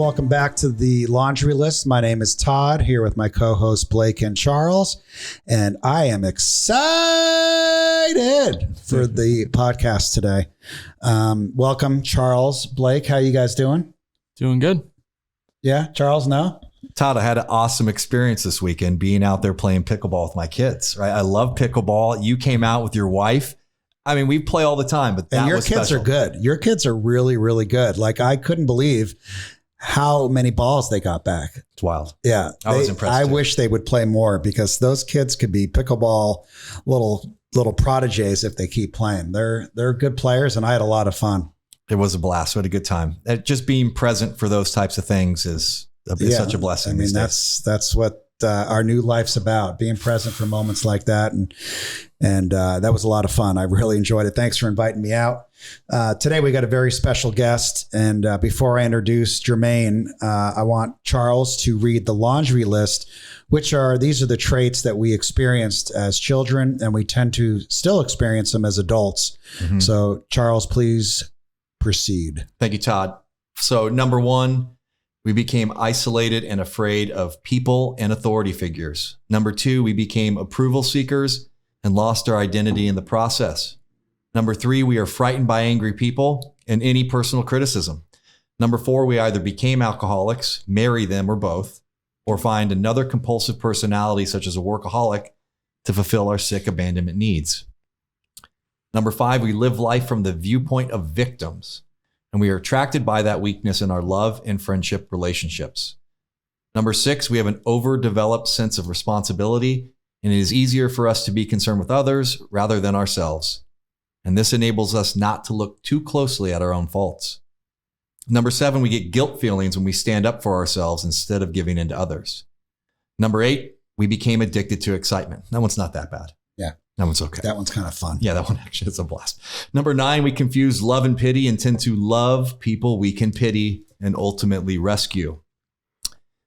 Welcome back to the Laundry List. My name is Todd, here with my co-hosts Blake and Charles, and I am excited for the podcast today. Welcome, Charles, Blake. How you guys doing? Doing good. Yeah, Charles, no? Todd, I had an awesome experience this weekend being out there playing pickleball with my kids, right? I love pickleball. You came out with your wife. I mean, we play all the time, but that and your was kids special. are good. Your kids are really, really good. Like, I couldn't believe how many balls they got back. It's wild. Yeah. I was impressed. I too. wish they would play more because those kids could be pickleball little prodigies if they keep playing. They're good players, and I had a lot of fun. It was a blast. We had a good time. Just being present for those types of things is such a blessing. I mean, that's what our new life's about, being present for moments like that. And that was a lot of fun. I really enjoyed it. Thanks for inviting me out. Today, we got a very special guest. And before I introduce Jermaine, I want Charles to read the laundry list, these are the traits that we experienced as children, and we tend to still experience them as adults. Mm-hmm. So Charles, please proceed. Thank you, Todd. So number one, we became isolated and afraid of people and authority figures. Number two, we became approval seekers and lost our identity in the process. Number three, we are frightened by angry people and any personal criticism. Number four, we either became alcoholics, marry them or both, or find another compulsive personality such as a workaholic to fulfill our sick abandonment needs. Number five, we live life from the viewpoint of victims, and we are attracted by that weakness in our love and friendship relationships. Number six, we have an overdeveloped sense of responsibility, and it is easier for us to be concerned with others rather than ourselves. And this enables us not to look too closely at our own faults. Number seven, we get guilt feelings when we stand up for ourselves instead of giving in to others. Number eight, we became addicted to excitement. That one's not that bad. Yeah. That one's okay. That one's kind of fun. Yeah, that one actually is a blast. Number nine, we confuse love and pity and tend to love people we can pity and ultimately rescue.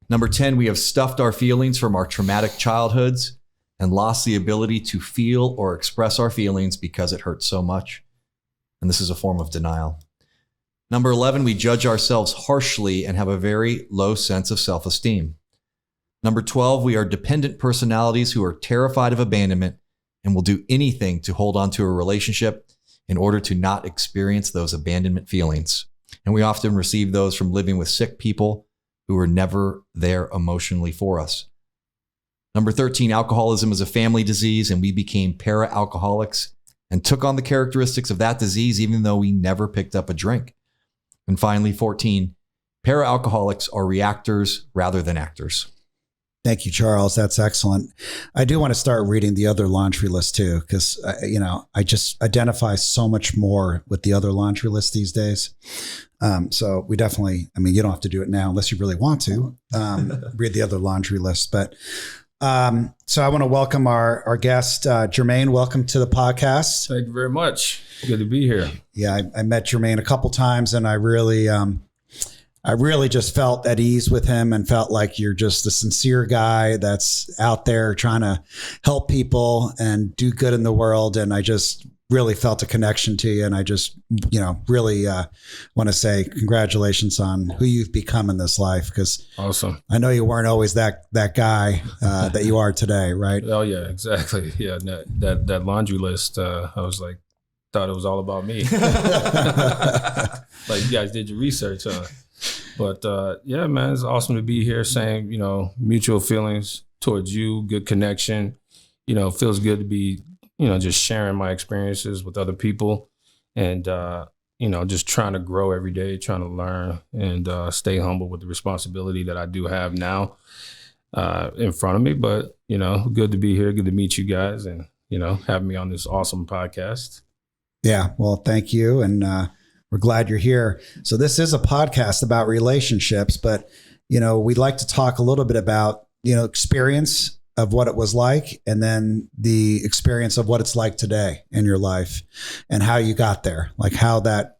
Number 10, we have stuffed our feelings from our traumatic childhoods and lost the ability to feel or express our feelings because it hurts so much. And this is a form of denial. Number 11, we judge ourselves harshly and have a very low sense of self-esteem. Number 12, we are dependent personalities who are terrified of abandonment and will do anything to hold on to a relationship in order to not experience those abandonment feelings. And we often receive those from living with sick people who were never there emotionally for us. Number 13, alcoholism is a family disease, and we became para-alcoholics and took on the characteristics of that disease even though we never picked up a drink. And finally, 14, para-alcoholics are reactors rather than actors. Thank you, Charles. That's excellent. I do want to start reading the other laundry list too, because, I just identify so much more with the other laundry list these days. So we definitely, you don't have to do it now unless you really want to read the other laundry list. But so I want to welcome our guest, Jermaine. Welcome to the podcast. Thank you very much. Good to be here. Yeah, I met Jermaine a couple times, and I really just felt at ease with him and felt like you're just a sincere guy that's out there trying to help people and do good in the world. And I just really felt a connection to you. And I just, really want to say congratulations on who you've become in this life. Because awesome. I know you weren't always that guy that you are today, right? Oh, yeah, exactly. Yeah, that laundry list, I was like, thought it was all about me. Like, you guys did your research, huh? But yeah, man, it's awesome to be here. Same, mutual feelings towards you, good connection. Feels good to be, just sharing my experiences with other people and, just trying to grow every day, trying to learn and stay humble with the responsibility that I do have now in front of me. But, good to be here. Good to meet you guys and, having me on this awesome podcast. Yeah, well, thank you. And we're glad you're here. So this is a podcast about relationships, but, we'd like to talk a little bit about, experience of what it was like, and then the experience of what it's like today in your life and how you got there, like how that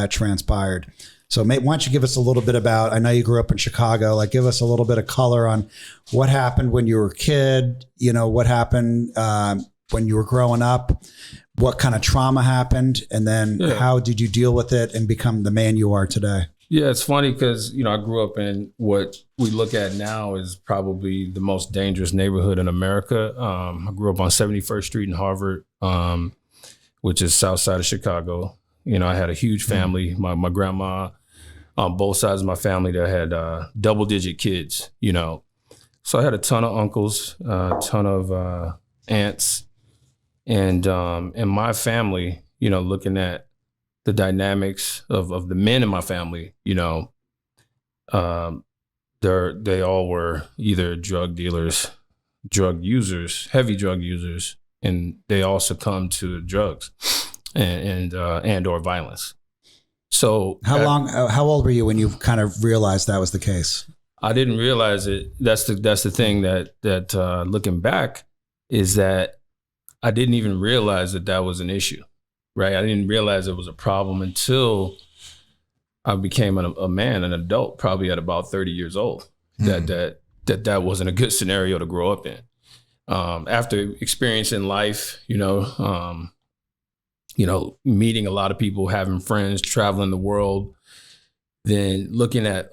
transpired. So why don't you give us a little bit about, I know you grew up in Chicago, like give us a little bit of color on what happened when you were a kid, what happened when you were growing up, what kind of trauma happened, and then how did you deal with it and become the man you are today? Yeah, it's funny because, I grew up in what we look at now is probably the most dangerous neighborhood in America. I grew up on 71st Street in Harvard, which is south side of Chicago. I had a huge family. My grandma, on both sides of my family, that had double-digit kids, So I had a ton of uncles, a ton of aunts. And in my family, looking at the dynamics of the men in my family, they all were either drug dealers, drug users, heavy drug users, and they all succumbed to drugs and or violence. So how old were you when you kind of realized that was the case? I didn't realize it. That's the thing that looking back is that I didn't even realize that was an issue. Right. I didn't realize it was a problem until I became a man, an adult, probably at about 30 years old, that wasn't a good scenario to grow up in. After experiencing life, meeting a lot of people, having friends, traveling the world, then looking at,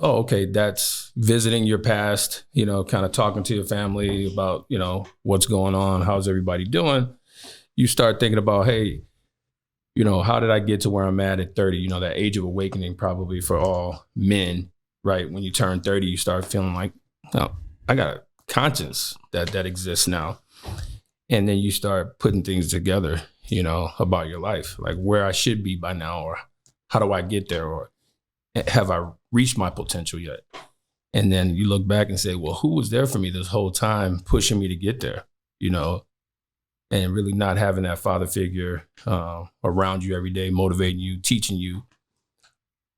that's visiting your past, kind of talking to your family about, what's going on, how's everybody doing? You start thinking about, hey, how did I get to where I'm at 30? That age of awakening probably for all men, right? When you turn 30, you start feeling like, oh, I got a conscience that exists now. And then you start putting things together, about your life, like where I should be by now, or how do I get there, or have I reached my potential yet? And then you look back and say, well, who was there for me this whole time, pushing me to get there, and really not having that father figure around you every day, motivating you, teaching you.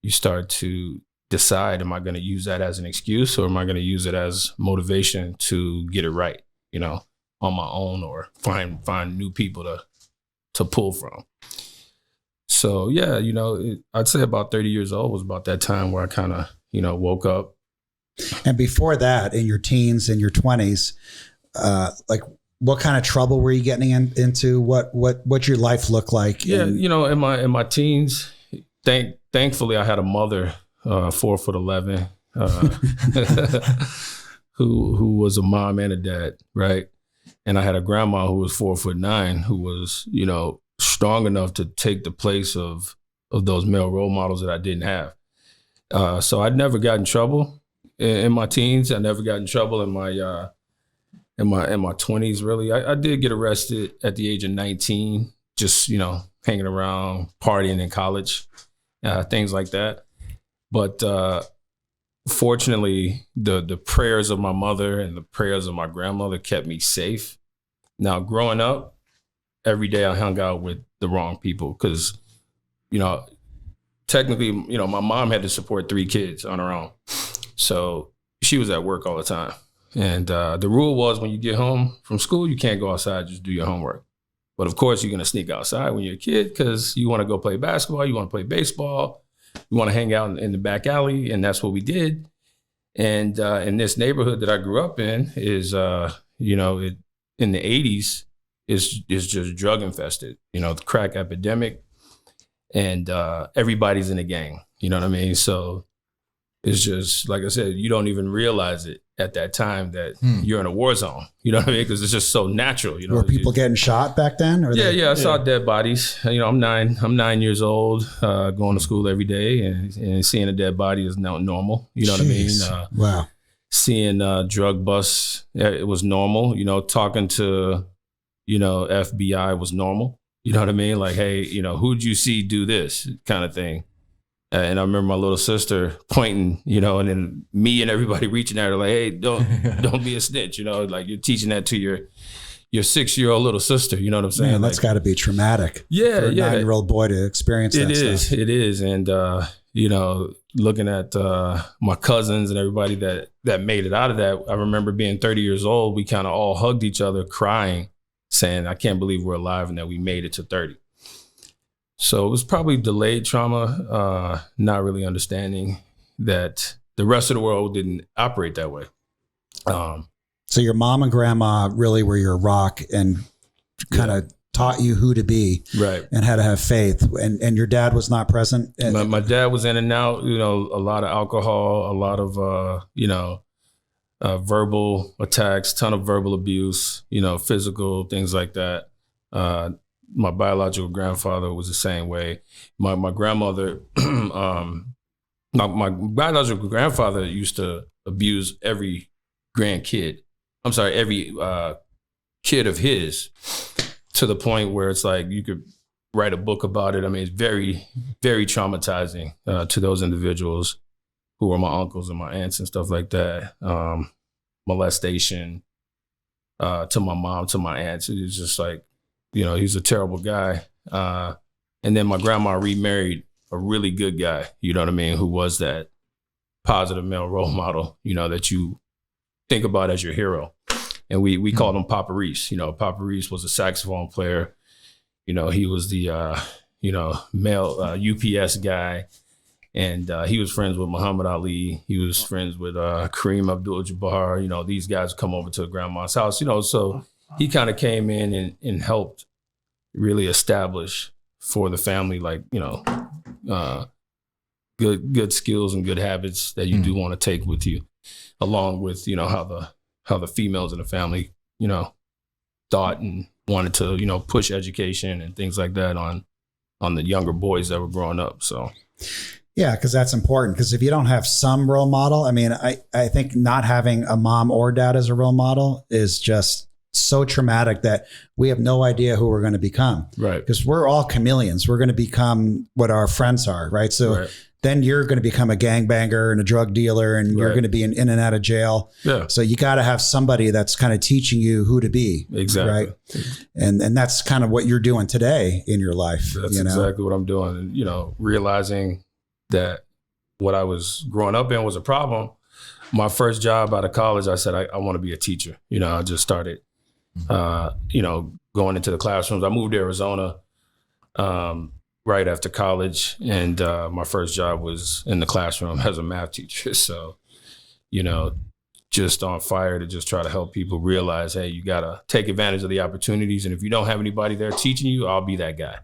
You start to decide, am I going to use that as an excuse, or am I going to use it as motivation to get it right, on my own, or find new people to pull from. So yeah, I'd say about 30 years old was about that time where I kind of, woke up. And before that, in your teens and your 20s, what kind of trouble were you getting into? What your life looked like? Yeah, in my teens, thankfully I had a mother, 4'11", who was a mom and a dad, right? And I had a grandma who was 4'9", who was, strong enough to take the place of those male role models that I didn't have. So I never got in trouble in my teens. I never got in trouble in my 20s, really. I did get arrested at the age of 19, just, hanging around, partying in college, things like that. But fortunately, the prayers of my mother and the prayers of my grandmother kept me safe. Now, growing up, every day I hung out with the wrong people because, technically, my mom had to support 3 kids on her own. So she was at work all the time. And the rule was when you get home from school, you can't go outside, just do your homework. But of course, you're going to sneak outside when you're a kid because you want to go play basketball, you want to play baseball, you want to hang out in the back alley. And that's what we did. And in this neighborhood that I grew up in is, in the 80s, is just drug infested, the crack epidemic. And everybody's in a gang, you know what I mean? So it's just, like I said, you don't even realize it at that time that you're in a war zone, you know what I mean? Because it's just so natural, Were people getting shot back then? Or I saw dead bodies. I'm 9 years old, going to school every day, and seeing a dead body is now normal, you know what I mean? Wow. Seeing drug busts, it was normal, talking to, FBI was normal, you know what I mean? Like, hey, who'd you see do this kind of thing? And I remember my little sister pointing, and then me and everybody reaching at her like, hey, don't be a snitch, like you're teaching that to your 6-year-old little sister, you know what I'm saying? Man, that's got to be traumatic. Yeah, for a 9-year-old boy to experience that stuff. It is. And, looking at my cousins and everybody that made it out of that, I remember being 30 years old, we kind of all hugged each other crying, saying, I can't believe we're alive and that we made it to 30. So it was probably delayed trauma, not really understanding that the rest of the world didn't operate that way. So your mom and grandma really were your rock and kind of taught you who to be, right, and how to have faith. And your dad was not present. My dad was in and out. You know, a lot of alcohol, a lot of verbal attacks, ton of verbal abuse. You know, physical things like that. My biological grandfather was the same way. My grandmother, my biological grandfather used to abuse every grandkid. I'm sorry, every kid of his, to the point where it's like you could write a book about it. I mean, it's very, very traumatizing to those individuals who were my uncles and my aunts and stuff like that. Molestation to my mom, to my aunts. It was just like, you know, he's a terrible guy. And then my grandma remarried a really good guy, you know what I mean, who was that positive male role model, you know, that you think about as your hero. And we called him Papa Reese. You know, Papa Reese was a saxophone player. You know, he was the, male UPS guy. And he was friends with Muhammad Ali. He was friends with Kareem Abdul-Jabbar. You know, these guys would come over to grandma's house, you know, so he kind of came in and helped really establish for the family, like, you know, good skills and good habits that you do want to take with you, along with, you know, how the females in the family, you know, thought and wanted to, you know, push education and things like that on the younger boys that were growing up. So, yeah, because that's important. Because if you don't have some role model, I mean, I think not having a mom or dad as a role model is just so traumatic that we have no idea who we're going to become. Right. Because we're all chameleons. We're going to become what our friends are. Right. So then you're going to become a gangbanger and a drug dealer, and you're going to be in and out of jail. Yeah. So you got to have somebody that's kind of teaching you who to be. Exactly. Right. And that's kind of what you're doing today in your life. That's exactly what I'm doing. And, you know, realizing that what I was growing up in was a problem. My first job out of college, I said, I want to be a teacher. You know, I just started, you know, going into the classrooms. I moved to Arizona right after college. And my first job was in the classroom as a math teacher. So, you know, just on fire to just try to help people realize, hey, you got to take advantage of the opportunities. And if you don't have anybody there teaching you, I'll be that guy.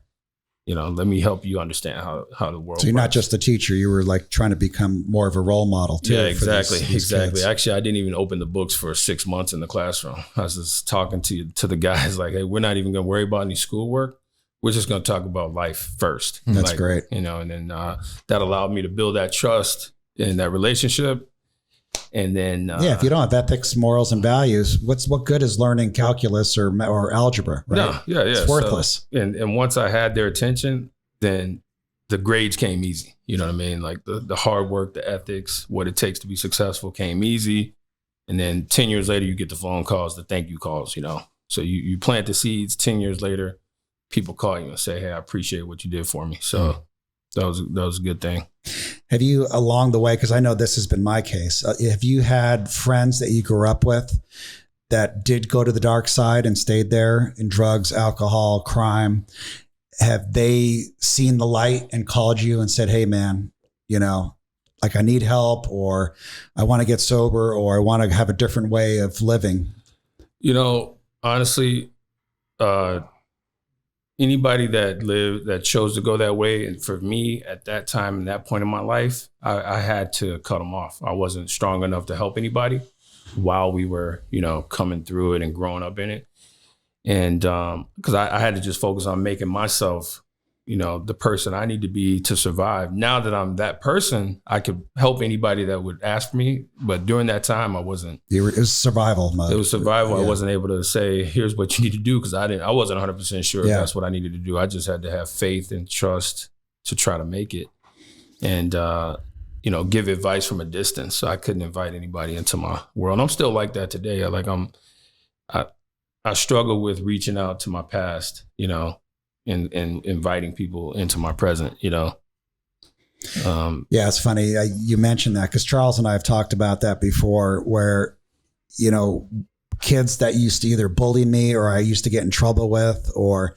You know, let me help you understand how the world works. So you're not just a teacher, you were like trying to become more of a role model too. Yeah, exactly. These exactly. kids. Actually, I didn't even open the books for 6 months in the classroom. I was just talking to the guys like, hey, we're not even going to worry about any schoolwork. We're just going to talk about life first. That's like, great. You know, and then that allowed me to build that trust in that relationship. And then if you don't have ethics, morals, and values, what good is learning calculus or algebra? Right? No, yeah. It's worthless. So, and once I had their attention, then the grades came easy. You know what I mean? Like the hard work, the ethics, what it takes to be successful came easy. And then 10 years later, you get the phone calls, the thank you calls, you know. So you plant the seeds, 10 years later, people call you and say, hey, I appreciate what you did for me. So that was a good thing. Have you, along the way, because I know this has been my case, have you had friends that you grew up with that did go to the dark side and stayed there in drugs, alcohol, crime? Have they seen the light and called you and said, hey, man, you know, like I need help, or I want to get sober, or I want to have a different way of living? You know, honestly, anybody that chose to go that way, and for me at that time and that point in my life, I had to cut them off. I wasn't strong enough to help anybody while we were, you know, coming through it and growing up in it. And because I had to just focus on making myself, you know, the person I need to be to survive. Now that I'm that person, I could help anybody that would ask me. But during that time, I wasn't. It was survival mode. It was survival. Yeah. I wasn't able to say, here's what you need to do, because I wasn't 100% sure if that's what I needed to do. I just had to have faith and trust to try to make it, and you know, give advice from a distance. So I couldn't invite anybody into my world. I'm still like that today. I struggle with reaching out to my past, you know, and inviting people into my present, you know. Yeah, it's funny. You mentioned that because Charles and I have talked about that before, where, you know, kids that used to either bully me or I used to get in trouble with, or,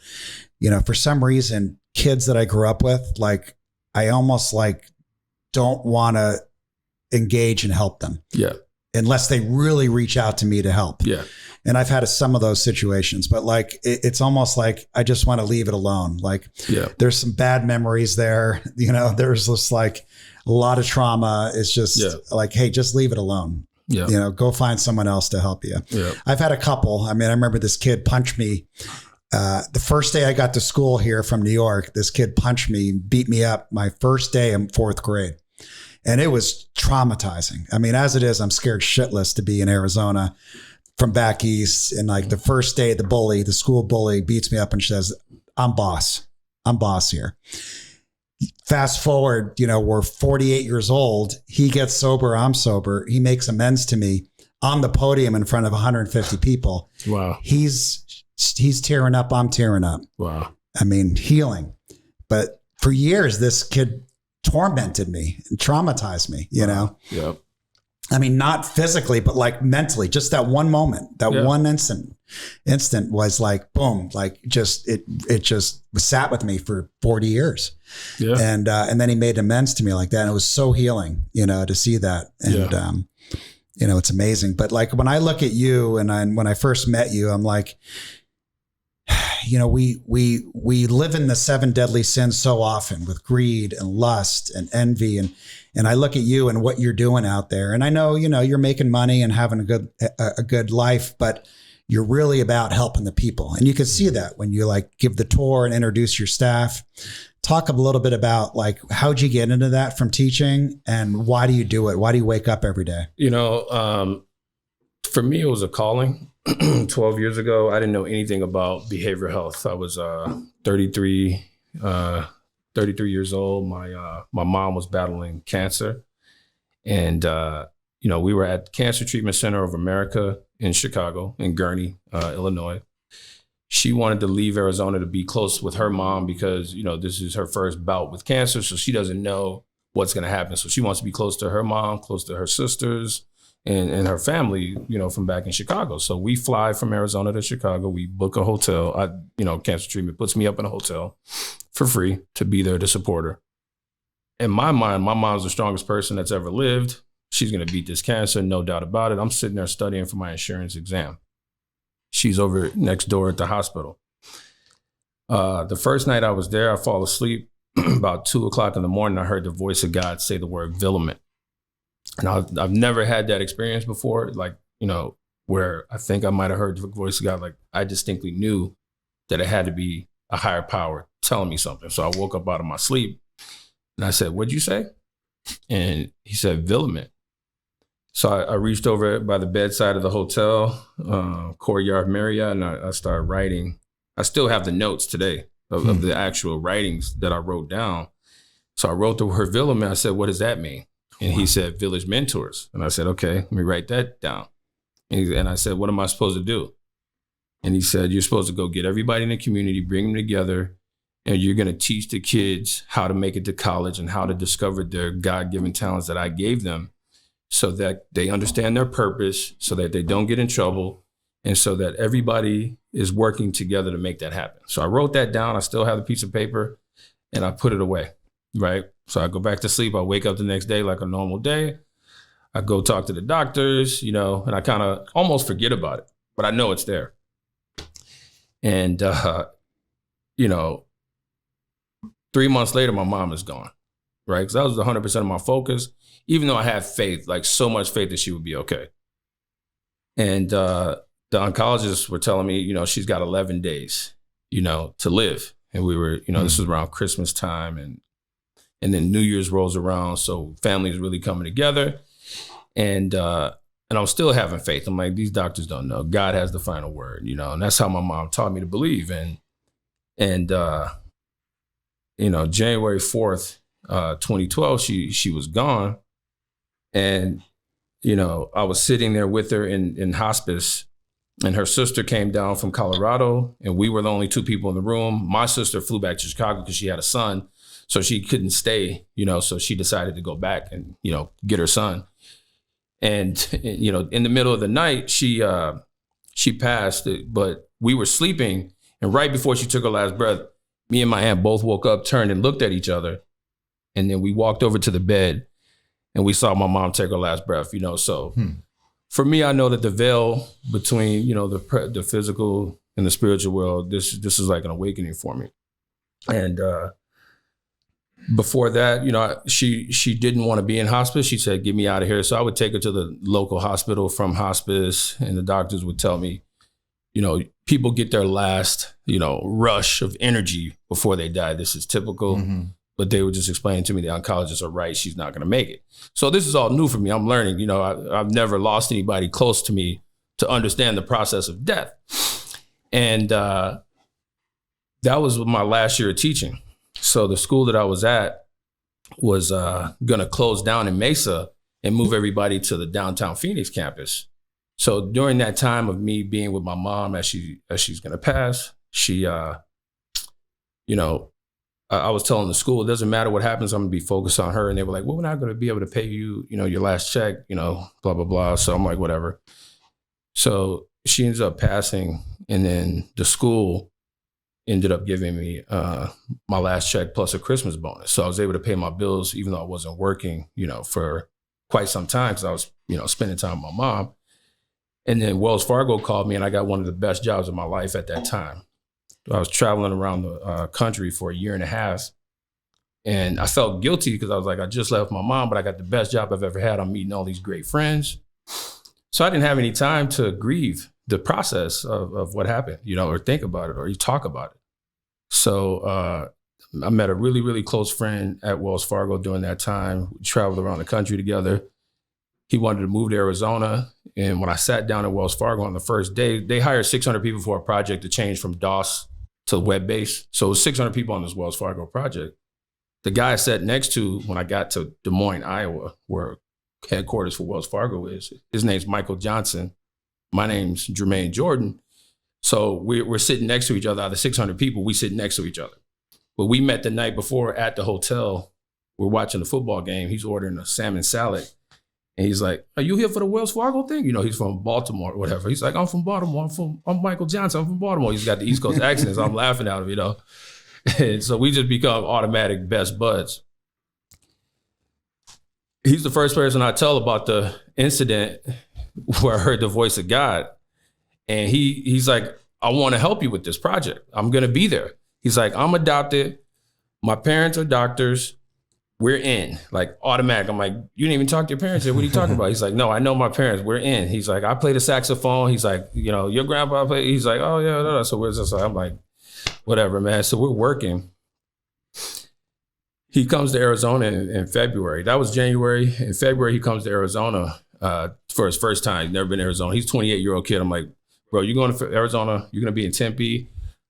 you know, for some reason, kids that I grew up with, like, I almost like don't want to engage and help them. Yeah. unless they really reach out to me to help. Yeah. And I've had some of those situations, but like, it's almost like I just want to leave it alone. Like there's some bad memories there. There's just like a lot of trauma. It's just like, hey, just leave it alone. Yeah. Go find someone else to help you. Yeah. I've had a couple. I mean, I remember this kid punched me. The first day I got to school here from New York, this kid punched me, beat me up my first day in 4th grade. And it was traumatizing. I mean, as it is, I'm scared shitless to be in Arizona from back east. And like the first day, the school bully beats me up and says, I'm boss here. Fast forward, we're 48 years old. He gets sober. I'm sober. He makes amends to me on the podium in front of 150 people. Wow. He's tearing up. I'm tearing up. Wow. I mean, healing. But for years, this kid tormented me and traumatized me, know? Yep. I mean, not physically, but like mentally, just that one moment, that one instant was like, boom, like it just sat with me for 40 years. Yeah. And then he made amends to me like that. And it was so healing, to see that. And, it's amazing. But like, when I look at you and when I first met you, I'm like, we live in the 7 deadly sins so often with greed and lust and envy. And I look at you and what you're doing out there. And I know, you're making money and having a good life, but you're really about helping the people. And you can see that when you like give the tour and introduce your staff. Talk a little bit about like, how'd you get into that from teaching and why do you do it? Why do you wake up every day? For me, it was a calling. 12 years ago, I didn't know anything about behavioral health. I was 33 years old. My mom was battling cancer. And, we were at Cancer Treatment Center of America in Chicago, in Gurnee, Illinois. She wanted to leave Arizona to be close with her mom because, this is her first bout with cancer. So she doesn't know what's going to happen. So she wants to be close to her mom, close to her sisters, and her family, from back in Chicago. So we fly from Arizona to Chicago. We book a hotel. Cancer Treatment puts me up in a hotel for free to be there to support her. In my mind, my mom's the strongest person that's ever lived. She's going to beat this cancer, no doubt about it. I'm sitting there studying for my insurance exam. She's over next door at the hospital. The first night I was there, I fall asleep. About 2:00 in the morning, I heard the voice of God say the word "Vilament." And I've never had that experience before, like, where I think I might have heard the voice of God. Like, I distinctly knew that it had to be a higher power telling me something. So I woke up out of my sleep and I said, "What'd you say?" And he said, "Vilament." So I reached over by the bedside of the hotel, Courtyard Marriott, and I started writing. I still have the notes today of the actual writings that I wrote down. So I wrote the word "Vilament." I said, "What does that mean?" And he said, "Village mentors." And I said, "Okay, let me write that down." And I said, "What am I supposed to do?" And he said, "You're supposed to go get everybody in the community, bring them together, and you're going to teach the kids how to make it to college and how to discover their God-given talents that I gave them so that they understand their purpose, so that they don't get in trouble, and so that everybody is working together to make that happen." So I wrote that down. I still have the piece of paper, and I put it away, right? So I go back to sleep. I wake up the next day like a normal day. I go talk to the doctors, and I kind of almost forget about it, but I know it's there. And, 3 months later, my mom is gone, right? Because that was 100% of my focus, even though I had faith, like so much faith that she would be okay. And the oncologists were telling me, she's got 11 days, to live. And we were, this was around Christmas time and then New Year's rolls around. So families really coming together. And I'm still having faith. I'm like, these doctors don't know. God has the final word, and that's how my mom taught me to believe. And January 4th, 2012, she was gone. And, I was sitting there with her in hospice, and her sister came down from Colorado, and we were the only 2 people in the room. My sister flew back to Chicago because she had a son. So she couldn't stay, so she decided to go back and, get her son. And, in the middle of the night, she passed, but we were sleeping. And right before she took her last breath, me and my aunt both woke up, turned and looked at each other. And then we walked over to the bed and we saw my mom take her last breath, So for me, I know that the veil between, the physical and the spiritual world, this is like an awakening for me. And before that, she didn't want to be in hospice. She said, get me out of here. So I would take her to the local hospital from hospice, and the doctors would tell me, people get their last, rush of energy before they die. This is typical. Mm-hmm. But they would just explain to me the oncologists are right. She's not going to make it. So this is all new for me. I'm learning. I've never lost anybody close to me to understand the process of death. And that was my last year of teaching. So the school that I was at was going to close down in Mesa and move everybody to the downtown Phoenix campus. So during that time of me being with my mom as she's going to pass, she, I was telling the school, it doesn't matter what happens, I'm going to be focused on her. And they were like, well, we're not going to be able to pay you, your last check, blah, blah, blah. So I'm like, whatever. So she ends up passing. And then the school ended up giving me my last check plus a Christmas bonus. So I was able to pay my bills, even though I wasn't working, for quite some time because I was, spending time with my mom. And then Wells Fargo called me, and I got one of the best jobs of my life at that time. I was traveling around the country for a year and a half, and I felt guilty because I was like, I just left my mom, but I got the best job I've ever had. I'm meeting all these great friends. So I didn't have any time to grieve the process of what happened, or think about it, or you talk about it. So I met a really, really close friend at Wells Fargo during that time. We traveled around the country together. He wanted to move to Arizona. And when I sat down at Wells Fargo on the first day, they hired 600 people for a project to change from DOS to web-based. So it was 600 people on this Wells Fargo project. The guy I sat next to when I got to Des Moines, Iowa, where headquarters for Wells Fargo is, his name's Michael Johnson. My name's Jermaine Jordan. So we're sitting next to each other. Out of the 600 people, we sit next to each other. But we met the night before at the hotel. We're watching the football game. He's ordering a salmon salad. And he's like, are you here for the Wells Fargo thing? He's from Baltimore or whatever. He's like, I'm from Baltimore. I'm Michael Johnson. I'm from Baltimore. He's got the East Coast accent. So I'm laughing at him, And so we just become automatic best buds. He's the first person I tell about the incident where I heard the voice of God. And he's like, I want to help you with this project. I'm going to be there. He's like, I'm adopted. My parents are doctors. We're in, like, automatic. I'm like, you didn't even talk to your parents yet. What are you talking about? He's like, no, I know my parents. We're in. He's like, I play the saxophone. He's like, your grandpa played. He's like, oh, yeah. No. So we're just like, I'm like, whatever, man. So we're working. He comes to Arizona in February. That was January. In February, he comes to Arizona for his first time. He's never been to Arizona. He's a 28-year-old kid. I'm like, bro, you're going to Arizona. You're going to be in Tempe.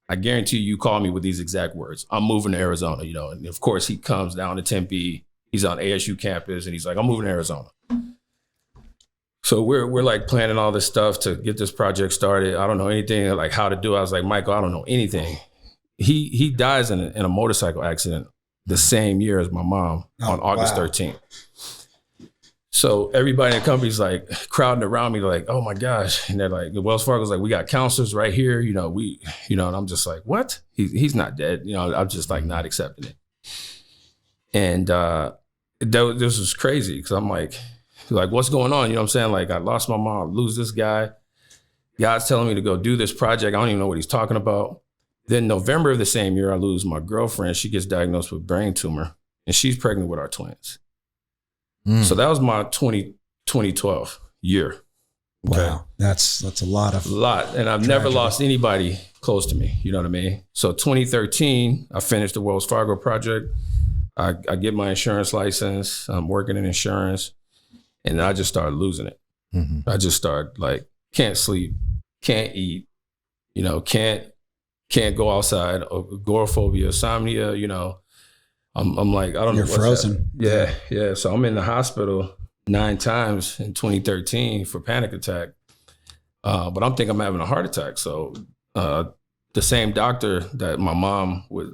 I guarantee you call me with these exact words. I'm moving to Arizona, And of course, he comes down to Tempe. He's on ASU campus, and he's like, I'm moving to Arizona. So we're like planning all this stuff to get this project started. I don't know anything like how to do it. I was like, Michael, I don't know anything. He dies in a motorcycle accident the same year as my mom on August 13th. So everybody in the company's like crowding around me like, oh my gosh. And they're like, Wells Fargo's like, we got counselors right here. And I'm just like, what? He's not dead. I'm just like not accepting it. And this was crazy because I'm like, what's going on? You know what I'm saying? Like, I lost my mom, lose this guy. God's telling me to go do this project. I don't even know what he's talking about. Then November of the same year, I lose my girlfriend. She gets diagnosed with brain tumor and she's pregnant with our twins. So that was my 2012 year. Okay. Wow. That's a lot. And I've never lost anybody close to me. You know what I mean? So 2013, I finished the Wells Fargo project. I get my insurance license. I'm working in insurance. And I just started losing it. Mm-hmm. I just started like, can't sleep, can't eat, can't go outside, agoraphobia, insomnia, I'm like, I don't know. You're frozen. Yeah. So I'm in the hospital 9 times in 2013 for panic attack. But I'm thinking I'm having a heart attack. So the same doctor that my mom would,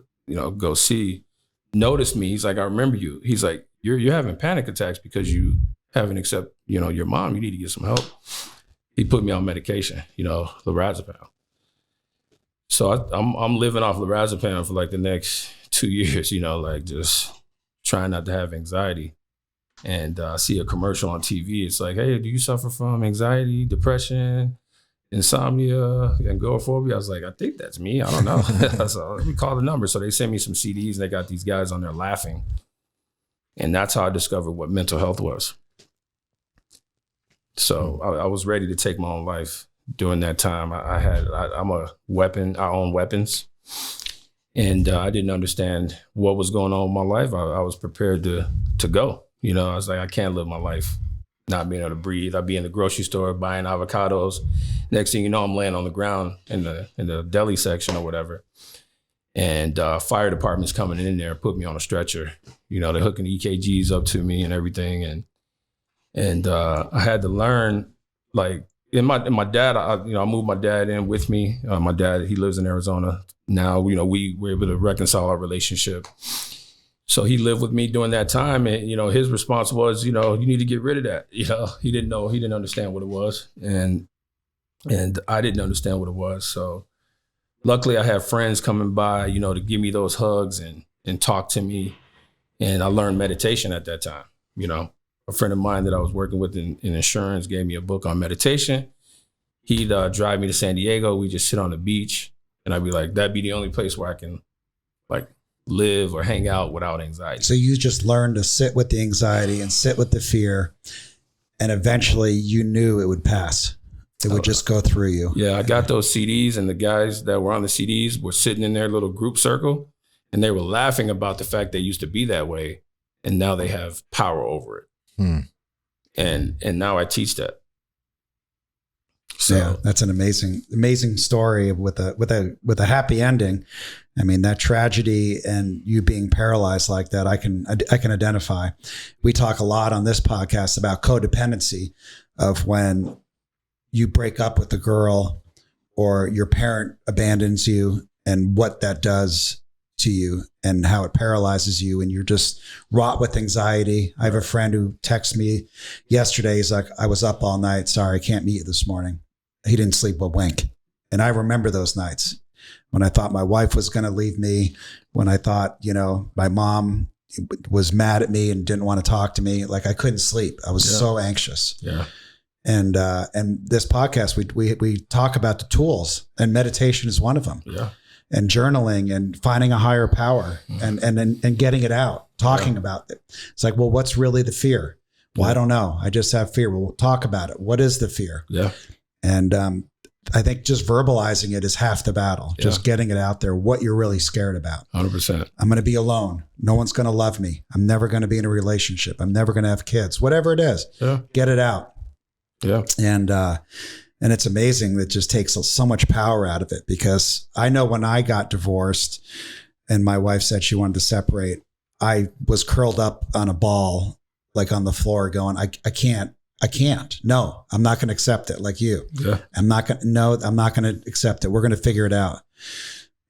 go see noticed me. He's like, I remember you. He's like, you're having panic attacks because you haven't accepted, your mom. You need to get some help. He put me on medication, lorazepam. So I'm living off lorazepam for like the next 2 years, like just trying not to have anxiety. and see a commercial on TV. It's like, hey, do you suffer from anxiety, depression, insomnia, and agoraphobia? I was like, I think that's me. I don't know. So let me call the number. So they sent me some CDs, and they got these guys on there laughing. And that's how I discovered what mental health was. So I was ready to take my own life during that time. I'm a weapon. I own weapons. And I didn't understand what was going on with my life. I was prepared to go. You know, I was like, I can't live my life not being able to breathe. I'd be in the grocery store buying avocados. Next thing you know, I'm laying on the ground in the deli section or whatever. And fire department's coming in there, put me on a stretcher. You know, they're hooking EKGs up to me and everything. And I had to learn, like, my dad, I moved my dad in with me. My dad, he lives in Arizona now. You know, we were able to reconcile our relationship. So he lived with me during that time. And, you know, his response was, you know, you need to get rid of that. You know, he didn't understand what it was. And I didn't understand what it was. So luckily I had friends coming by, you know, to give me those hugs and talk to me. And I learned meditation at that time. You know, a friend of mine that I was working with in insurance gave me a book on meditation. He'd drive me to San Diego. We just sit on the beach, and I'd be like, that'd be the only place where I can, like, live or hang out without anxiety. So you just learned to sit with the anxiety and sit with the fear, and eventually you knew it would pass. It would just go through you. Yeah, I got those CDs, and the guys that were on the CDs were sitting in their little group circle, and they were laughing about the fact they used to be that way, and now they have power over it. And now I teach that. So yeah, that's an amazing story with a happy ending. I mean, that tragedy and you being paralyzed like that, I can identify. We talk a lot on this podcast about codependency, of when you break up with a girl or your parent abandons you, and what that does to you and how it paralyzes you, and you're just wrought with anxiety. I have a friend who texted me yesterday. He's like, I was up all night. Sorry, I can't meet you this morning. He didn't sleep a wink. And I remember those nights when I thought my wife was going to leave me, when I thought, you know, my mom was mad at me and didn't want to talk to me. Like, I couldn't sleep. I was so anxious. Yeah. And this podcast, we talk about the tools, and meditation is one of them. Yeah. And journaling and finding a higher power and getting it out, talking about it. It's like, well, what's really the fear? Well, I don't know. I just have fear. Well, we'll talk about it. What is the fear? Yeah. And I think just verbalizing it is half the battle. Yeah. Just getting it out there, what you're really scared about. 100%. I'm going to be alone. No one's going to love me. I'm never going to be in a relationship. I'm never going to have kids. Whatever it is, get it out. Yeah. And it's amazing. It just takes so much power out of it, because I know when I got divorced and my wife said she wanted to separate, I was curled up on a ball, like on the floor going, I can't. No, I'm not going to accept it like you. Yeah. I'm not going to accept it. We're going to figure it out.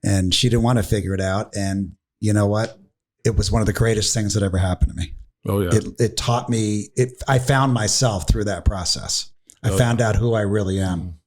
And she didn't want to figure it out. And you know what? It was one of the greatest things that ever happened to me. Oh yeah. It taught me, I found myself through that process. I found out who I really am.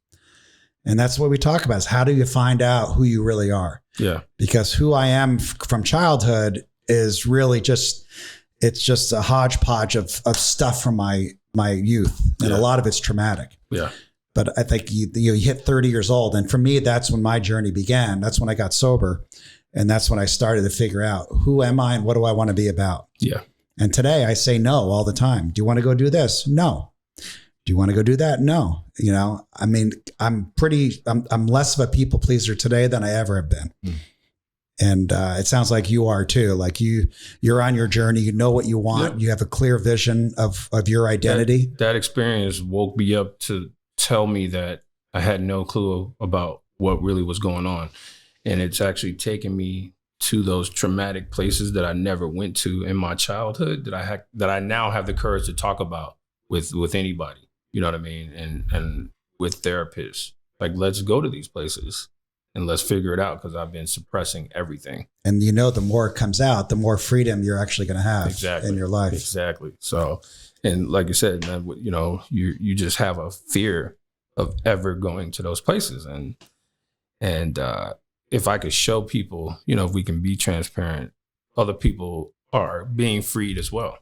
And that's what we talk about, is how do you find out who you really are? Yeah. Because who I am from childhood is really it's just a hodgepodge of stuff from my youth. And a lot of it's traumatic. Yeah. But I think you hit 30 years old. And for me, that's when my journey began. That's when I got sober. And that's when I started to figure out, who am I and what do I want to be about? Yeah. And today I say no all the time. Do you want to go do this? No. Do you want to go do that? No. You know, I mean, I'm less of a people pleaser today than I ever have been. And it sounds like you are too. Like you're on your journey. You know what you want. Yep. You have a clear vision of your identity. That experience woke me up to tell me that I had no clue about what really was going on. And it's actually taken me to those traumatic places that I never went to in my childhood, that I now have the courage to talk about with anybody. You know what I mean? And with therapists, like, let's go to these places and let's figure it out, because I've been suppressing everything. And you know, the more it comes out, the more freedom you're actually going to have in your life. Exactly. So, and like you said, you know, you just have a fear of ever going to those places. And if I could show people, you know, if we can be transparent, other people are being freed as well.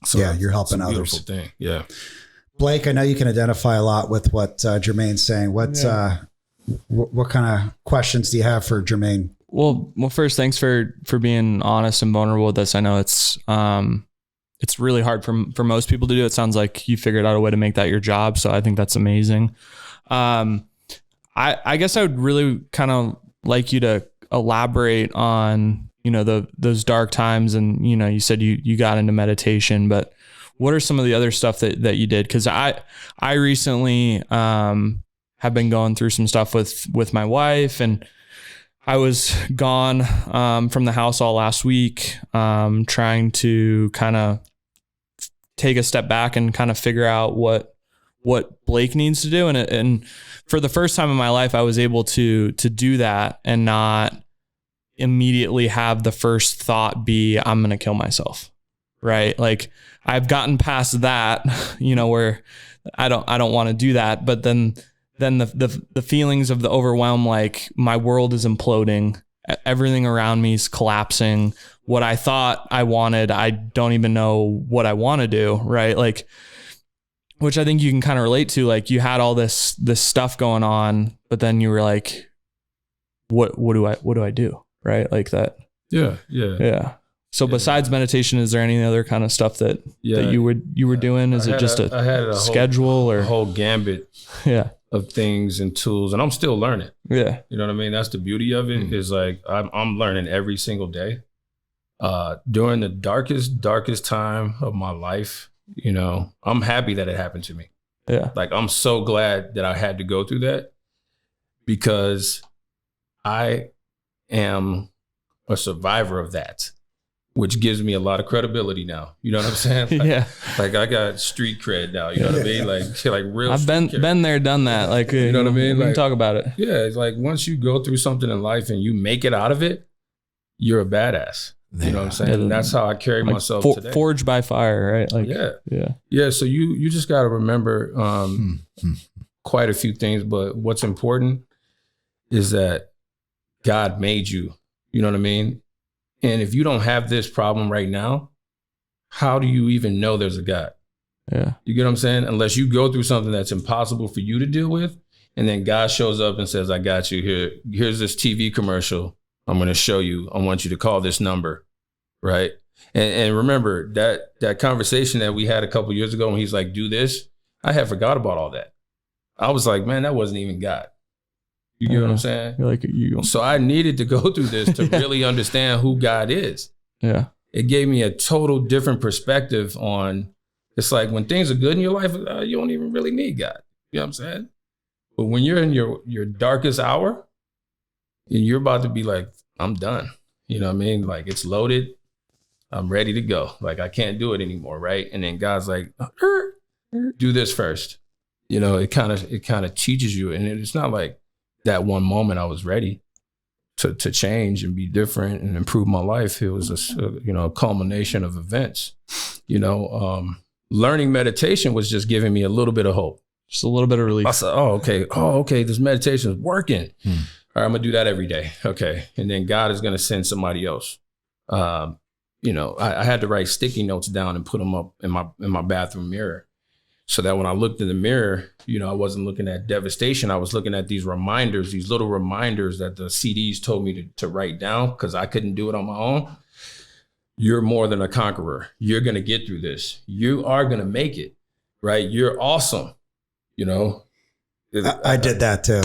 So yeah, you're helping it's a others. beautiful thing. Yeah. Blake, I know you can identify a lot with what Jermaine's saying. What kind of questions do you have for Jermaine? Well, first, thanks for being honest and vulnerable with us. I know it's really hard for most people to do. It sounds like you figured out a way to make that your job. So I think that's amazing. I guess I would really kind of like you to elaborate on, those dark times. And, you said you got into meditation, but what are some of the other stuff that you did? Cause I recently, have been going through some stuff with my wife, and I was gone, from the house all last week, trying to kind of take a step back and kind of figure out what Blake needs to do. And for the first time in my life, I was able to do that and not immediately have the first thought be, I'm going to kill myself. Right. Like I've gotten past that, where I don't want to do that. But then the feelings of the overwhelm, like my world is imploding. Everything around me is collapsing. What I thought I wanted, I don't even know what I want to do. Right. Like, which I think you can kind of relate to. Like you had all this stuff going on, but then you were like, what do I do? Right. Like that. Yeah. So besides meditation, is there any other kind of stuff that you were doing? Is it just a schedule or a whole gambit of things and tools, and I'm still learning. Yeah. You know what I mean? That's the beauty of it, is like I'm learning every single day. During the darkest time of my life, I'm happy that it happened to me. Yeah. Like I'm so glad that I had to go through that, because I am a survivor of that, which gives me a lot of credibility now. You know what I'm saying? Like, like I got street cred now. You know what I mean? Like real. I've been there, done that. Like you know what I mean? We can talk about it. Yeah, it's like once you go through something in life and you make it out of it, you're a badass. You know what I'm saying? And that's how I carry myself today. Forged by fire, right? Like yeah. So you just got to remember quite a few things, but what's important is that God made you. You know what I mean? And if you don't have this problem right now, how do you even know there's a God? Yeah. You get what I'm saying? Unless you go through something that's impossible for you to deal with, and then God shows up and says, I got you. Here's this TV commercial. I'm going to show you. I want you to call this number. Right. And remember that conversation that we had a couple of years ago when he's like, do this. I had forgot about all that. I was like, man, that wasn't even God. You get what I'm saying? So I needed to go through this to really understand who God is. Yeah. It gave me a total different perspective on, it's like when things are good in your life, you don't even really need God. You know what I'm saying? But when you're in your darkest hour and you're about to be like, I'm done. You know what I mean? Like it's loaded. I'm ready to go. Like I can't do it anymore. Right. And then God's like, do this first. It kind of teaches you. And it's not like that one moment I was ready to change and be different and improve my life. It was a culmination of events. Learning meditation was just giving me a little bit of hope. Just a little bit of relief. I said, okay, this meditation is working. All right, I'm gonna do that every day. Okay. And then God is gonna send somebody else. I had to write sticky notes down and put them up in my bathroom mirror, so that when I looked in the mirror, I wasn't looking at devastation. I was looking at these reminders, these little reminders that the CDs told me to write down, because I couldn't do it on my own. You're more than a conqueror. You're going to get through this. You are going to make it, right? You're awesome. I did that too.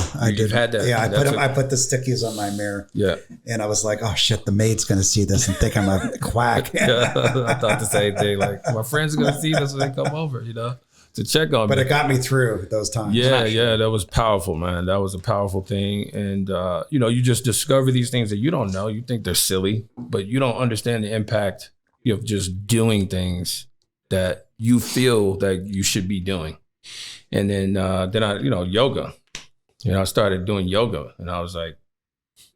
Had that. Yeah, I put the stickies on my mirror. Yeah. And I was like, oh shit, the maid's going to see this and think I'm a quack. I thought the same thing. Like my friends are going to see this when they come over, to check on me. But it got me through those times. Yeah, that was powerful, man. That was a powerful thing. And, you just discover these things that you don't know. You think they're silly, but you don't understand the impact of just doing things that you feel that you should be doing. And then I, yoga. I started doing yoga, and I was like,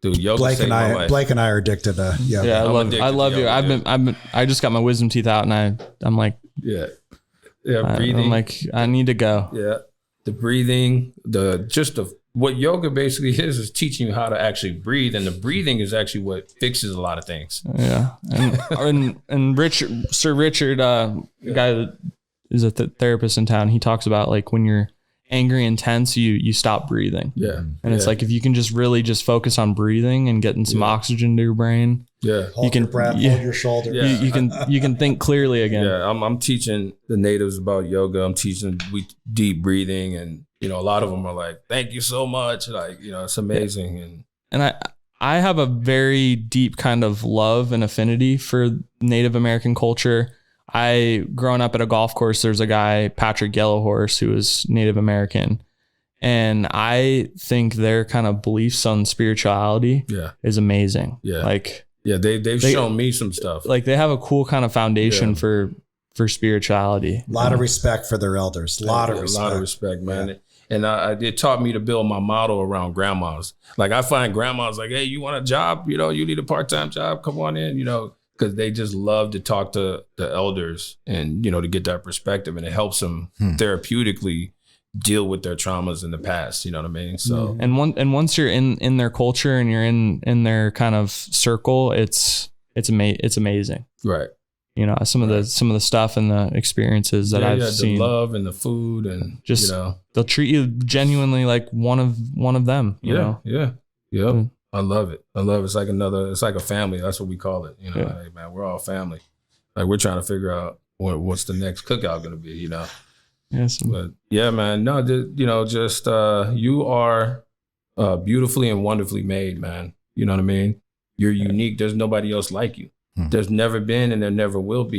dude, yoga saved my life. Blake and I are addicted to yoga. Yeah, I love you. I just got my wisdom teeth out, and I'm like, breathing. I'm like, I need to go. Yeah. The breathing, the what yoga basically is teaching you how to actually breathe, and the breathing is actually what fixes a lot of things. Yeah, and Sir Richard, the guy that is a therapist in town, he talks about like when you're angry and tense, you stop breathing. Yeah, and it's like if you can just really just focus on breathing and getting some oxygen to your brain. Yeah, hold your breath, hold your shoulder. Yeah. You can think clearly again. Yeah, I'm teaching the natives about yoga. I'm teaching deep breathing, and a lot of them are like, "Thank you so much." Like, it's amazing. And I have a very deep kind of love and affinity for Native American culture. Growing up at a golf course, there's a guy, Patrick Yellowhorse, who is Native American. And I think their kind of beliefs on spirituality is amazing. Yeah. Like, they've shown me some stuff. Like they have a cool kind of foundation for spirituality. A lot of respect for their elders. A lot of respect, man. Yeah. And it taught me to build my model around grandmas. Like I find grandmas like, hey, you want a job? You need a part-time job? Come on in, because they just love to talk to the elders and, to get that perspective, and it helps them therapeutically deal with their traumas in the past. You know what I mean? So, and once you're in their culture and you're in their kind of circle, it's amazing. Right. Some of the stuff and the experiences that I've seen, the love and the food, and just, they'll treat you genuinely like one of them, you know? Yeah. Yep. I love it. It's like a family. That's what we call it. Hey, man, we're all family. Like we're trying to figure out what's the next cookout going to be, Yes. But yeah, man, no, just, you are beautifully and wonderfully made, man. You know what I mean? You're unique. There's nobody else like you. There's never been, and there never will be,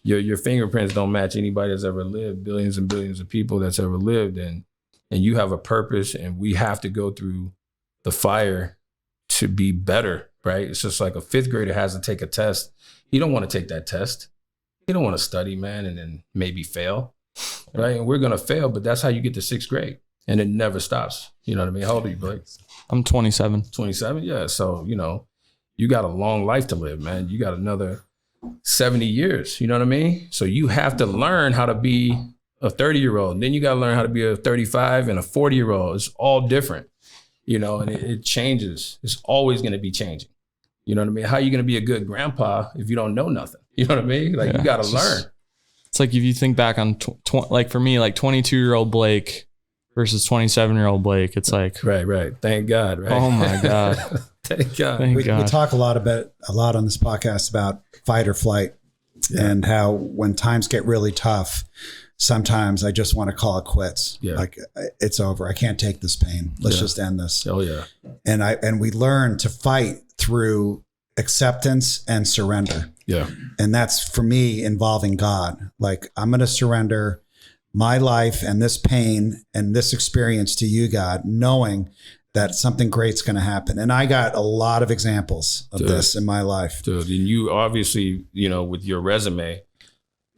your fingerprints don't match anybody that's ever lived, billions and billions of people that's ever lived. And you have a purpose, and we have to go through the fire to be better, right? It's just like a fifth grader has to take a test. You don't want to take that test. You don't want to study, man, and then maybe fail, right? And we're going to fail, but that's how you get to sixth grade, and it never stops. You know what I mean? How old are you, Blake? I'm 27. 27? Yeah. So, you got a long life to live, man. You got another 70 years, you know what I mean? So you have to learn how to be a 30-year-old. And then you got to learn how to be a 35 and a 40-year-old. It's all different, and it changes. It's always going to be changing. You know what I mean? How are you going to be a good grandpa if you don't know nothing? You know what I mean? Like you got to learn. It's like if you think back on, like for me, like 22-year-old Blake versus 27-year-old Blake, it's like, right. Thank God. Right. Oh my God. Thank God. We talk a lot on this podcast about fight or flight, and how when times get really tough, sometimes I just want to call it quits. Yeah. Like it's over. I can't take this pain. Let's just end this. Oh yeah. And we learn to fight through acceptance and surrender. Yeah. And that's for me involving God. Like I'm going to surrender my life and this pain and this experience to you, God, knowing that something great's going to happen. And I got a lot of examples of this in my life. Dude, and you obviously, with your resume,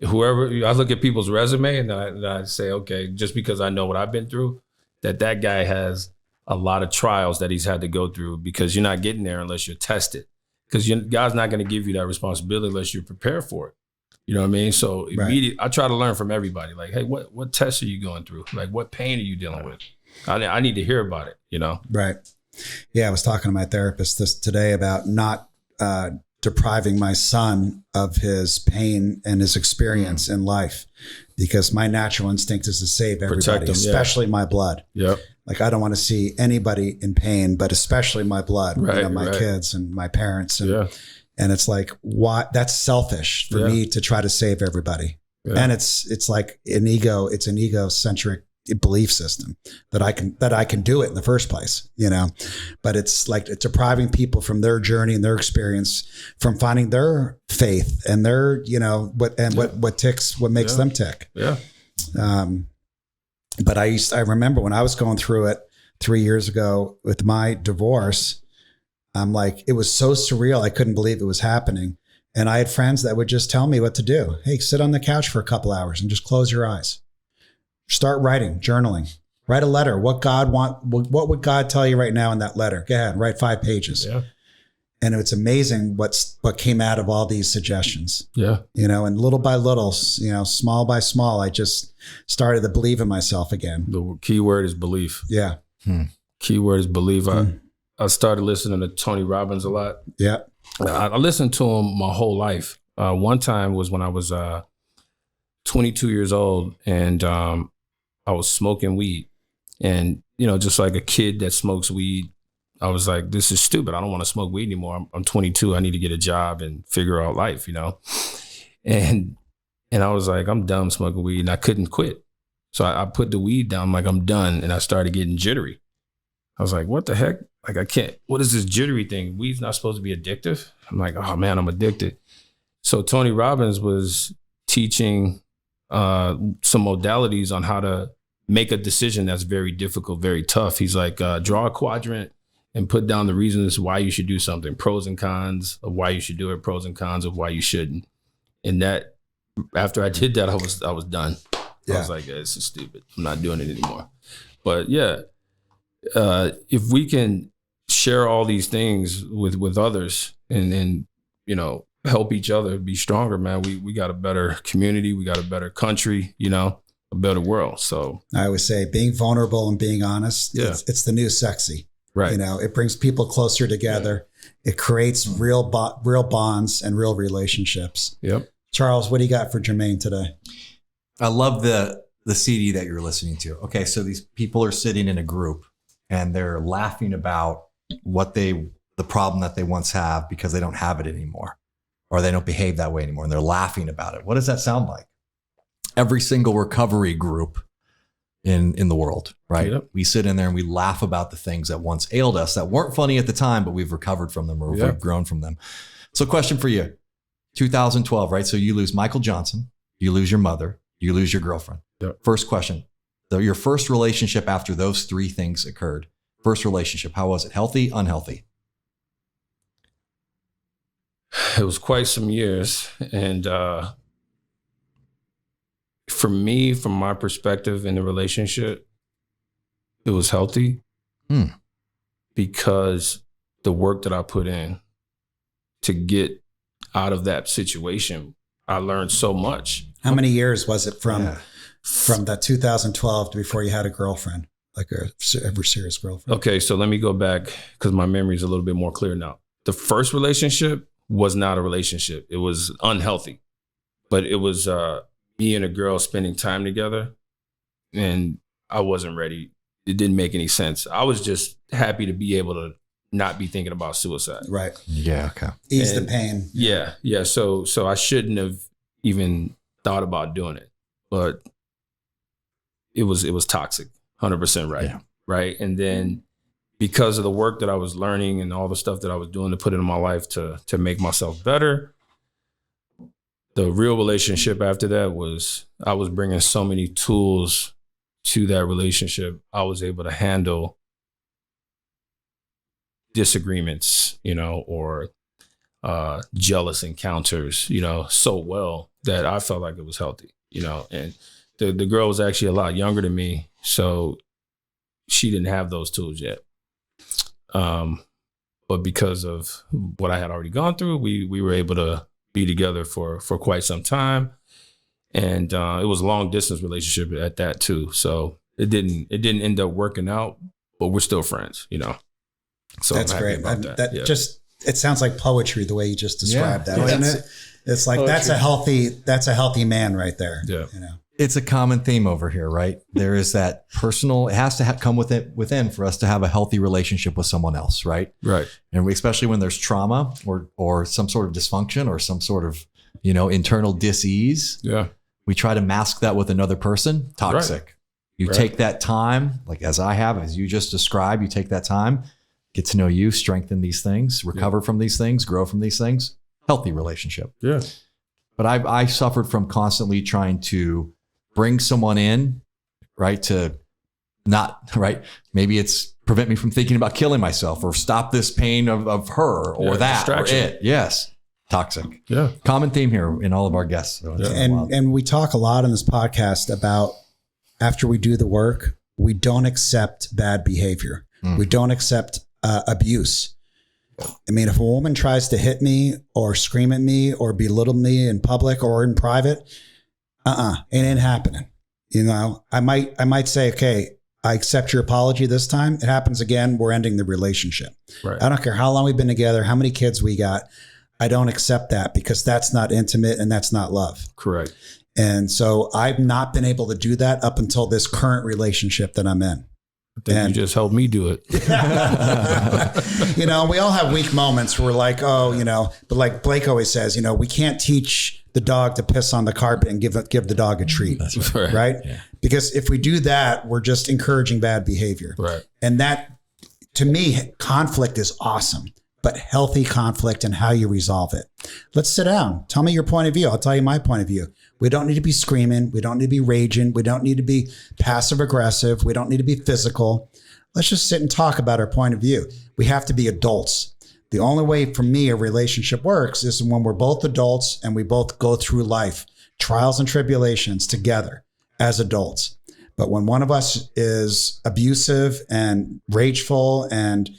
I look at people's resume and I say, okay, just because I know what I've been through, that guy has a lot of trials that he's had to go through, because you're not getting there unless you're tested. Because God's not going to give you that responsibility unless you're prepared for it. You know what I mean? So immediately, I try to learn from everybody. Like, hey, what tests are you going through? Like, what pain are you dealing with? I need to hear about it, Right. Yeah, I was talking to my therapist today about not depriving my son of his pain and his experience in life, because my natural instinct is to save everybody, especially my blood. Yep. Like I don't want to see anybody in pain, but especially my blood, my kids and my parents. And it's like, why? That's selfish for me to try to save everybody. Yeah. And it's like it's an egocentric belief system that I can do it in the first place, but it's like it's depriving people from their journey and their experience, from finding their faith and their, what makes them tick. Yeah. But I remember when I was going through it 3 years ago with my divorce, I'm like, it was so surreal. I couldn't believe it was happening. And I had friends that would just tell me what to do. Hey, sit on the couch for a couple hours and just close your eyes. Start writing, journaling, write a letter. What would God tell you right now in that letter? Go ahead, write 5 pages. Yeah. And it's amazing what came out of all these suggestions. Yeah. And little by little, small by small, I just started to believe in myself again. The key word is belief. Yeah. Keyword is believe. I started listening to Tony Robbins a lot. Yeah. I listened to him my whole life. One time was when I was 22 years old, and I was smoking weed. And, just like a kid that smokes weed, I was like, this is stupid. I don't want to smoke weed anymore. I'm 22. I need to get a job and figure out life, And I was like, I'm done smoking weed, and I couldn't quit. So I put the weed down. I'm like, I'm done. And I started getting jittery. I was like, what the heck? Like, I can't, what is this jittery thing? Weed's not supposed to be addictive. I'm like, oh man, I'm addicted. So Tony Robbins was teaching some modalities on how to make a decision that's very difficult, very tough. He's like, draw a quadrant and put down the reasons why you should do something, pros and cons of why you should do it, pros and cons of why you shouldn't. And that, after I did that, I was done. Yeah. I was like, this is stupid. I'm not doing it anymore. But yeah, if we can share all these things with others and help each other be stronger, man, we got a better community, we got a better country, a better world. So I always say being vulnerable and being honest, it's the new sexy. Right. It brings people closer together. It creates real bonds and real relationships. Yep. Charles, what do you got for Jermaine today? I love the CD that you're listening to. Okay, so these people are sitting in a group and they're laughing about the problem that they once have because they don't have it anymore, or they don't behave that way anymore, and they're laughing about it. What does that sound like? Every single recovery group in the world, right? Yep. We sit in there and we laugh about the things that once ailed us that weren't funny at the time, but we've recovered from them, or we've grown from them. So question for you, 2012, right? So you lose Michael Johnson, you lose your mother, you lose your girlfriend. Yep. First question, your first relationship after those three things occurred, first relationship, how was it? Healthy, unhealthy? It was quite some years. And for me, from my perspective in the relationship, it was healthy because the work that I put in to get out of that situation, I learned so much. How many years was it from that 2012 to before you had a girlfriend, like a ever serious girlfriend? Okay, so let me go back because my memory is a little bit more clear now. The first relationship was not a relationship. It was unhealthy, but it was me and a girl spending time together, and I wasn't ready. It didn't make any sense. I was just happy to be able to not be thinking about suicide. Right. Yeah. Okay. Ease the pain. Yeah. So I shouldn't have even thought about doing it, but it was toxic. 100% right. Yeah. Right. And then because of the work that I was learning and all the stuff that I was doing to put into my life to make myself better, the real relationship after that was I was bringing so many tools to that relationship. I was able to handle disagreements, or jealous encounters, so well that I felt like it was healthy, and the girl was actually a lot younger than me. So she didn't have those tools yet. But because of what I had already gone through, we were able to be together for quite some time. And it was a long distance relationship at that too. So it didn't end up working out, but we're still friends, So that's great. It sounds like poetry the way you just described that, doesn't it? It's like poetry. that's a healthy man right there. Yeah. It's a common theme over here, right? There is that personal, it has to come within for us to have a healthy relationship with someone else, right? Right. And especially when there's trauma or some sort of dysfunction or some sort of, internal dis-ease. Yeah. We try to mask that with another person. Toxic. Right. You take that time, like as I have, as you just described, you take that time, get to know you, strengthen these things, recover from these things, grow from these things. Healthy relationship. Yeah. But I suffered from constantly trying to bring someone in, right? To not, right? Maybe it's prevent me from thinking about killing myself or stop this pain of her or that or it. Yes. Toxic. Yeah. Common theme here in all of our guests. So and we talk a lot in this podcast about after we do the work, we don't accept bad behavior. We don't accept abuse. I mean, if a woman tries to hit me or scream at me or belittle me in public or in private, it ain't happening. I might say, okay, I accept your apology this time. It happens again, we're ending the relationship. Right. I don't care how long we've been together, how many kids we got. I don't accept that because that's not intimate and that's not love. Correct. And so I've not been able to do that up until this current relationship that I'm in. You just helped me do it. You know, we all have weak moments where we're like, oh, you know, but like Blake always says, you know, we can't teach the dog to piss on the carpet and give the dog a treat. That's right. Right? Yeah. Because if we do that, we're just encouraging bad behavior. Right. And that, to me, conflict is awesome, but healthy conflict and how you resolve it. Let's sit down. Tell me your point of view. I'll tell you my point of view. We don't need to be screaming. We don't need to be raging. We don't need to be passive aggressive. We don't need to be physical. Let's just sit and talk about our point of view. We have to be adults. The only way for me a relationship works is when we're both adults and we both go through life, trials and tribulations together as adults. But when one of us is abusive and rageful and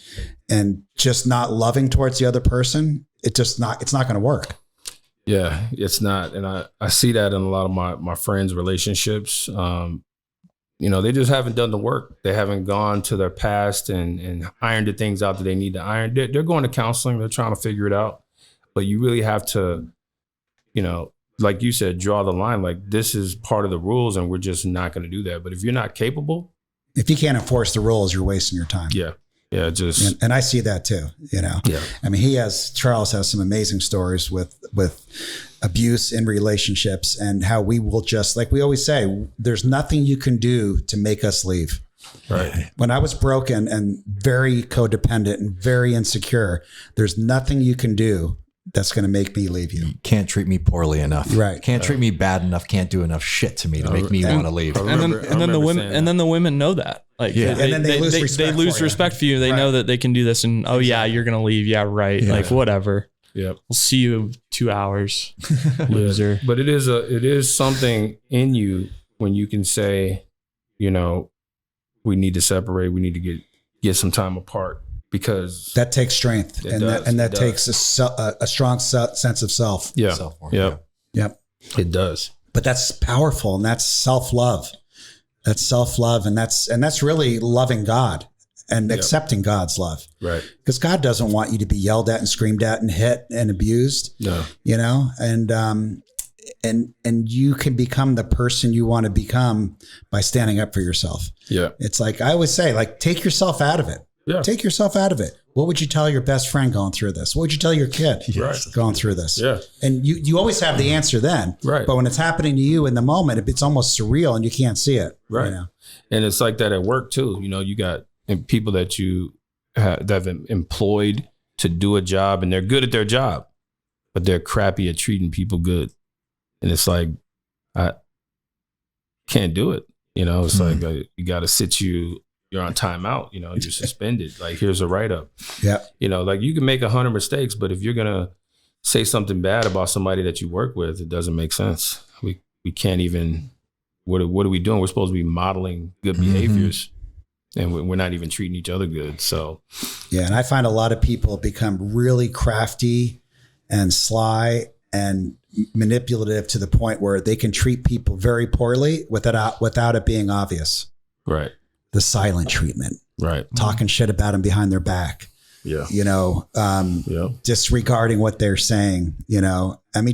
just not loving towards the other person, it's not going to work. Yeah, it's not. And I see that in a lot of my friends' relationships. You know, they just haven't done the work. They haven't gone to their past and ironed the things out that they need to iron. They're going to counseling. They're trying to figure it out. But you really have to, you know, like you said, draw the line. Like, this is part of the rules and we're just not going to do that. But if you're not capable. If you can't enforce the rules, you're wasting your time. Yeah. Yeah, just and I see that too, you know. Yeah. I mean, Charles has some amazing stories with abuse in relationships and how we will just, like we always say, there's nothing you can do to make us leave. Right. When I was broken and very codependent and very insecure, there's nothing you can do that's going to make me leave you. Can't treat me poorly enough. Right. Can't treat me bad enough. Can't do enough shit to me to make me want to leave. And then the women know that. Like, yeah. And then they lose respect. They lose for respect for you. They Right. know that they can do this and, oh yeah, you're going to leave. Yeah. Right. Yeah. Like, whatever. Yep. We'll see you 2 hours. Loser. But it is something in you when you can say, you know, we need to separate. We need to get some time apart, because that takes strength that takes a strong sense of self. Yeah. Self-worth, Yep. Yep. It does. But that's powerful, and that's self-love. That's self-love, and that's really loving God and accepting God's love. Right. Because God doesn't want you to be yelled at and screamed at and hit and abused. No. You know, and you can become the person you want to become by standing up for yourself. Yeah. It's like I always say, like, take yourself out of it. Yeah. Take yourself out of it. What would you tell your best friend going through this? What would you tell your kid going through this? Yeah. And you always have the answer then. Right. But when it's happening to you in the moment, it's almost surreal and you can't see it. Right. You know? And it's like that at work too. You know, you got people that you have employed to do a job, and they're good at their job, but they're crappy at treating people good. And it's like, I can't do it. You know, it's like you got to you're on timeout, you know, you're suspended. Like, here's a write-up. Yeah. You know, like, you can make 100 mistakes, but if you're going to say something bad about somebody that you work with, it doesn't make sense. We can't even, what are we doing? We're supposed to be modeling good behaviors, and we're not even treating each other good. So. Yeah. And I find a lot of people become really crafty and sly and manipulative to the point where they can treat people very poorly without it being obvious. Right. The silent treatment, Right. talking shit about them behind their back, Yeah. you know, disregarding what they're saying, you know. I mean,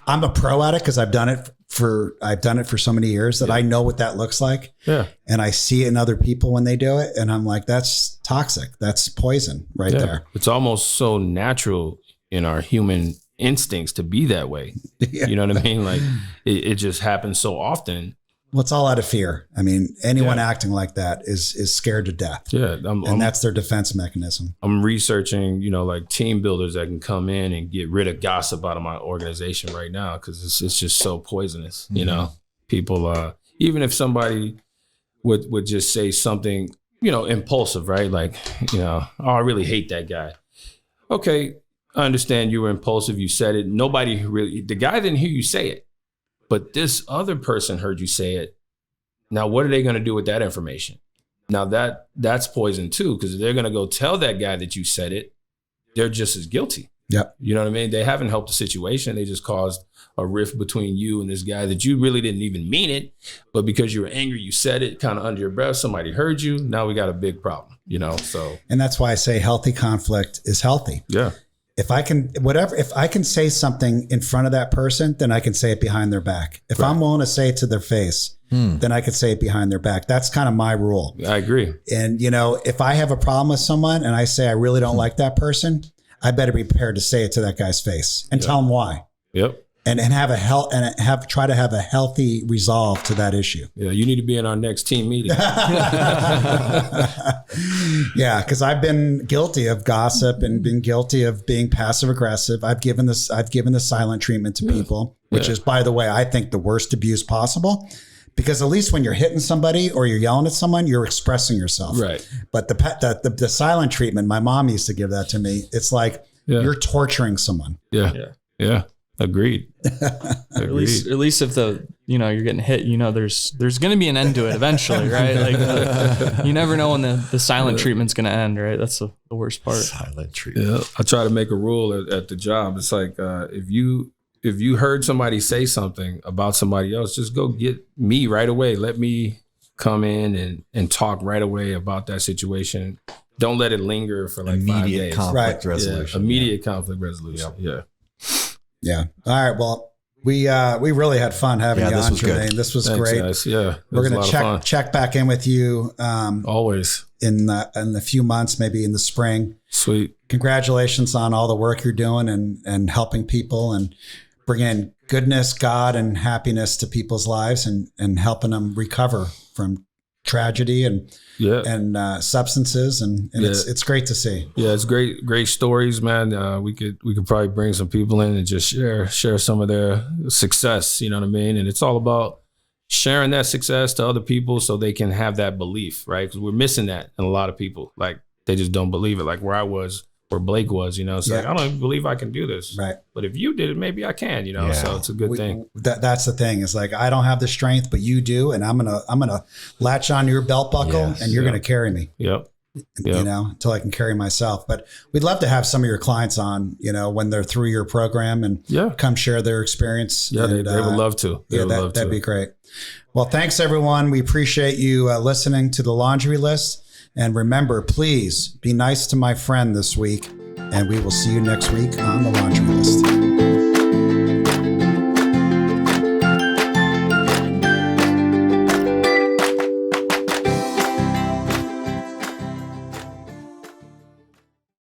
I'm a pro at it because I've done it for so many years that I know what that looks like. Yeah. And I see it in other people when they do it. And I'm like, that's toxic. That's poison right there. It's almost so natural in our human instincts to be that way. Yeah. You know what I mean? Like, it just happens so often. Well, it's all out of fear. I mean, anyone acting like that is scared to death. Yeah. And that's their defense mechanism. I'm researching, you know, like, team builders that can come in and get rid of gossip out of my organization right now, because it's just so poisonous. You know, people, even if somebody would just say something, you know, impulsive, right? Like, you know, oh, I really hate that guy. Okay, I understand you were impulsive. You said it. The guy didn't hear you say it, but this other person heard you say it. Now, what are they going to do with that information? Now that's poison too, because they're going to go tell that guy that you said it. They're just as guilty. Yep. You know what I mean? They haven't helped the situation. They just caused a rift between you and this guy that you really didn't even mean it. But because you were angry, you said it kind of under your breath. Somebody heard you. Now we got a big problem, you know? So. And that's why I say healthy conflict is healthy. Yeah. If I can say something in front of that person, then I can say it behind their back. If I'm willing to say it to their face, then I can say it behind their back. That's kind of my rule. I agree. And, you know, if I have a problem with someone and I say I really don't like that person, I better be prepared to say it to that guy's face and tell him why. Yep. And try to have a healthy resolve to that issue. Yeah, you need to be in our next team meeting. Yeah, because I've been guilty of gossip and been guilty of being passive aggressive. I've given the silent treatment to people, which is, by the way, I think the worst abuse possible. Because at least when you're hitting somebody or you're yelling at someone, you're expressing yourself. Right. But the silent treatment, my mom used to give that to me. It's like you're torturing someone. Yeah. Agreed. At least if you're getting hit, there's going to be an end to it eventually, right? Like you never know when the silent treatment's going to end, right? That's the worst part. Silent treatment. Yeah. I try to make a rule at the job. It's like if you heard somebody say something about somebody else, just go get me right away. Let me come in and talk right away about that situation. Don't let it linger for like 5 days. Conflict resolution. Yeah. Immediate conflict resolution. Yeah. Yeah. All right. Well, we really had fun having you on, Jermaine. This was Thanks, great. Guys. Yeah. We're going to check back in with you. Always. In a few months, maybe in the spring. Sweet. Congratulations on all the work you're doing and helping people and bringing goodness, God, and happiness to people's lives and helping them recover from tragedy and substances. And it's great to see. Yeah, it's great stories, man. We could probably bring some people in and just share some of their success. You know what I mean? And it's all about sharing that success to other people so they can have that belief, right? Because we're missing that in a lot of people. Like they just don't believe it. Like where Blake was, it's like, I don't even believe I can do this. Right. But if you did it, maybe I can, so it's a good thing. That's the thing. It's like, I don't have the strength, but you do. And I'm going to latch on your belt buckle and you're going to carry me. Yep. Until I can carry myself. But we'd love to have some of your clients on, when they're through your program and come share their experience. Yeah, and, they would love to. That'd be great. Well, thanks everyone. We appreciate you listening to the Laundry List. And remember, please be nice to my friend this week. And we will see you next week on the Laundry List.